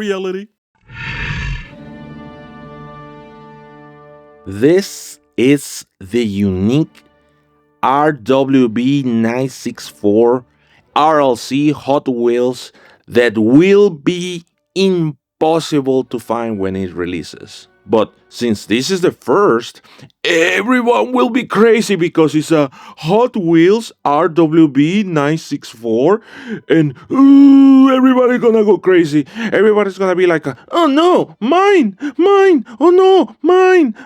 Lar.Reality. This is the unique RWB964 RLC Hot Wheels that will be impossible to find when it releases. But since this is the first, everyone will be crazy because it's a Hot Wheels RWB964 and everybody's gonna go crazy. Everybody's gonna be like, oh no, mine, oh no, mine,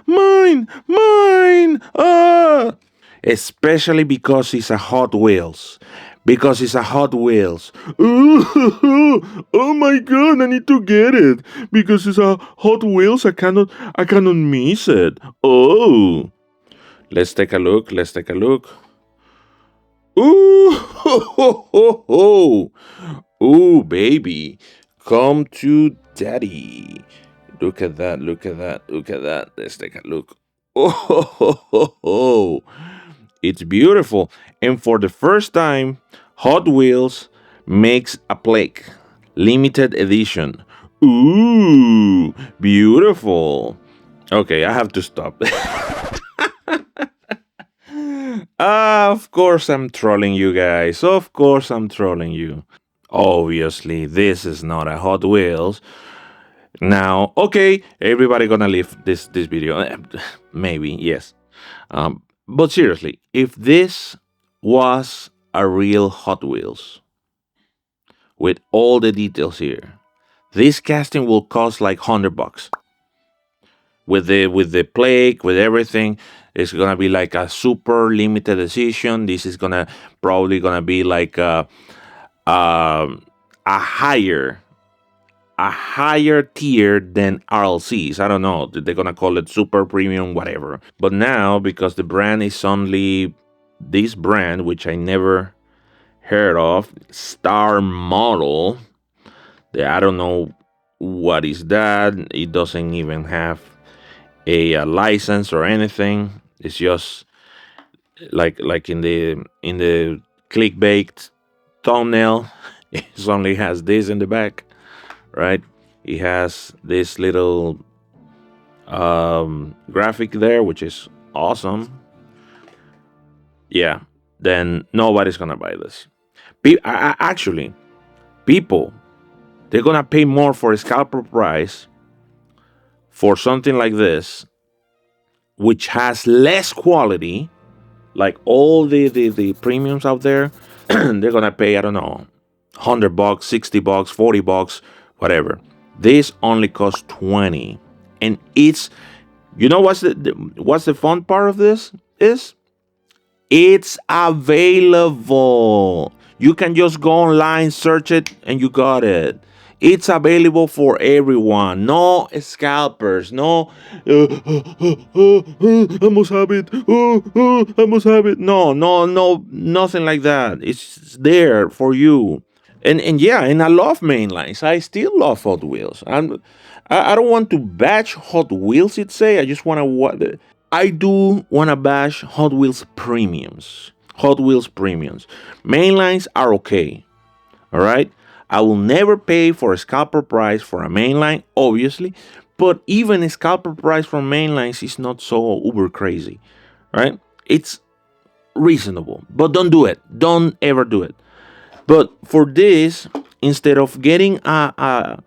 ah! Especially because it's a Hot Wheels. Because it's a Hot Wheels. Oh my god, I need to get it. Because it's a Hot Wheels, I cannot miss it. Oh. Let's take a look. Ooh, ho, ho, ho, ho. Ooh, baby. Come to daddy. Look at that. Let's take a look. Oh, ho, ho, ho, ho. It's beautiful. And for the first time, Hot Wheels makes a plaque. Limited edition. Ooh, beautiful. Okay, I have to stop. Of course I'm trolling you guys. Of course I'm trolling you. Obviously, this is not a Hot Wheels. Now, okay, everybody gonna leave this video. Maybe, yes. But seriously, if this was a real Hot Wheels with all the details here, this casting will cost like $100 with the plaque, with everything. It's gonna be like a super limited edition. This is probably gonna be like a higher tier than RLCs. I don't know. They're gonna call it super premium, whatever. But now, because the brand is only this brand, which I never heard of, Star Model. I don't know what is that. It doesn't even have a license or anything. It's just like in the clickbait thumbnail. It only has this in the back, right? It has this little graphic there, which is awesome. Yeah, then nobody's gonna buy this. Actually, people, they're gonna pay more for a scalper price for something like this, which has less quality, like all the premiums out there. They're gonna pay, I don't know, $100, $60, $40, whatever. This only costs 20, and it's, you know what's the fun part of this is? It's available. You can just go online, search it, and you got it. It's available for everyone. No scalpers. No, I must have it. I must have it. No, nothing like that. It's there for you. And yeah, and I love mainlines. I still love Hot Wheels. I don't want to bash Hot Wheels. I just want to. I do want to bash Hot Wheels premiums. Hot Wheels premiums. Mainlines are okay. All right. I will never pay for a scalper price for a mainline, obviously, but even a scalper price for mainlines is not so uber crazy, right? It's reasonable, but don't do it. Don't ever do it. But for this, instead of getting a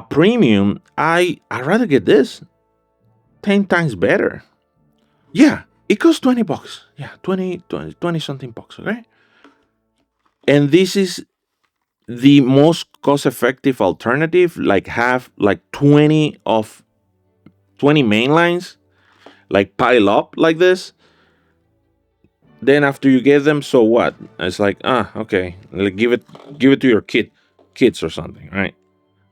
premium, I rather get this 10 times better. Yeah, it costs $20. Yeah, 20 something bucks, okay? And this is the most cost effective alternative, like have like 20 main lines, like pile up like this. Then after you get them, so what? It's like, okay, like give it to your kids or something, right?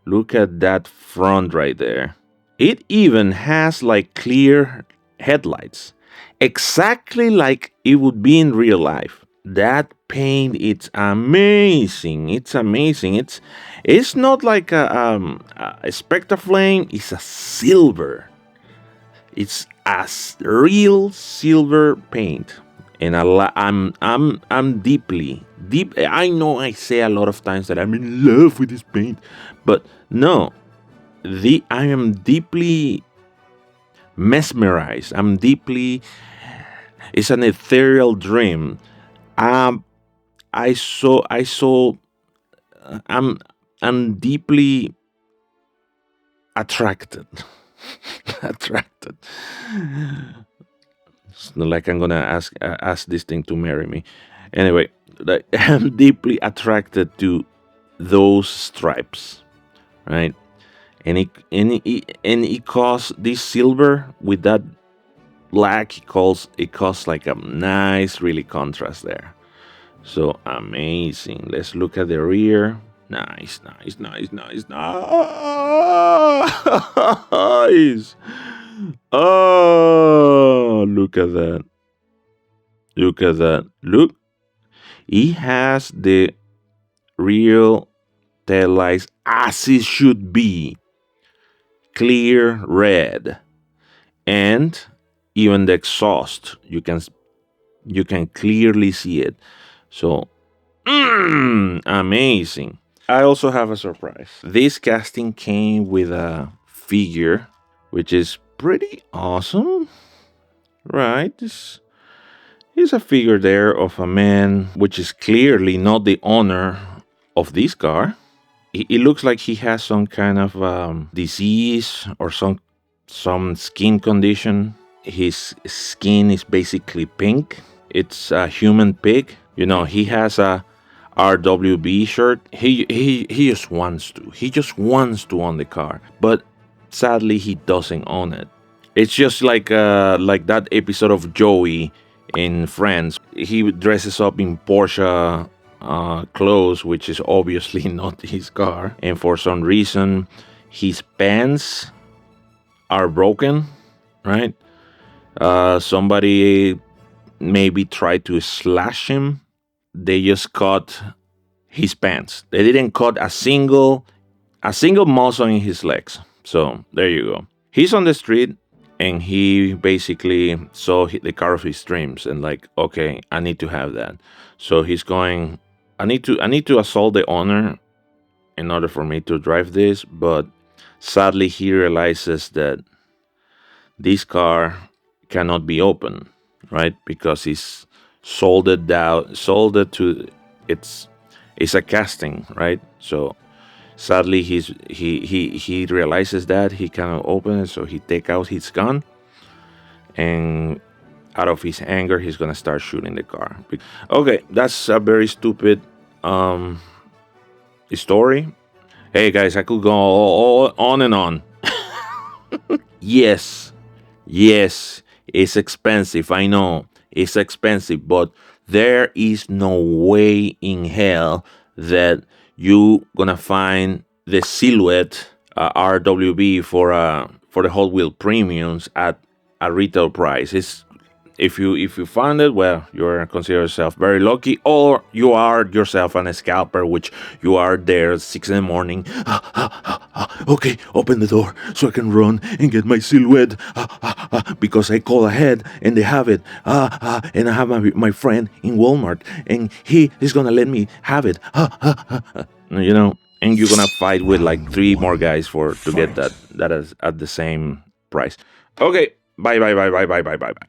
Look at that front right there. It even has like clear headlights, exactly like it would be in real life. That paint, it's amazing. It's amazing. It's not like a Spectre flame. It's a silver. It's a real silver paint. and I'm deeply deep. I know I say a lot of times that I'm in love with this paint, but no, the I am deeply mesmerized. I'm deeply. It's an ethereal dream. Um, I saw. I'm I'm deeply attracted. Attracted. It's not like I'm gonna ask this thing to marry me. Anyway, like, I'm deeply attracted to those stripes, right? And it costs this silver with that black. It costs like a nice, really contrast there. So amazing. Let's look at the rear. Nice, nice, nice, nice, nice. Oh, look at that. Look at that. Look, he has the real tail lights as it should be, clear red, and even the exhaust. You can clearly see it. So amazing. I also have a surprise. This casting came with a figure, which is pretty awesome, right? This is a figure there of a man, which is clearly not the owner of this car. It looks like he has some kind of disease or some skin condition. His skin is basically pink. It's a human pig. He has a RWB shirt. He just wants to. He just wants to own the car, but sadly he doesn't own it. It's just like that episode of Joey in Friends. He dresses up in Porsche clothes, which is obviously not his car, and for some reason his pants are broken. Right? Somebody maybe tried to slash him. They just cut his pants. They didn't cut a single muscle in his legs. So there you go. He's on the street and he basically saw the car of his dreams and like, okay, I need to have that. So he's going. I need to assault the owner in order for me to drive this, but sadly he realizes that this car cannot be open, right? Because he's solded to it's a casting, right? So sadly he realizes that he cannot open it, so he take out his gun, and out of his anger he's gonna start shooting the car. Okay, that's a very stupid um story. Hey guys, I could go on and on. Yes, yes, it's expensive. I know it's expensive, but there is no way in hell that you gonna find the silhouette RWB for the Hot Wheel premiums at a retail price. It's if you found it, well, you're consider yourself very lucky, or you are yourself an scalper, which you are there at 6 in the morning. Okay, open the door so I can run and get my silhouette. Because I call ahead and they have it. And I have my friend in Walmart and he is gonna let me have it. And you're gonna fight with like three more guys to get that is at the same price. Okay, bye bye bye bye bye bye bye bye.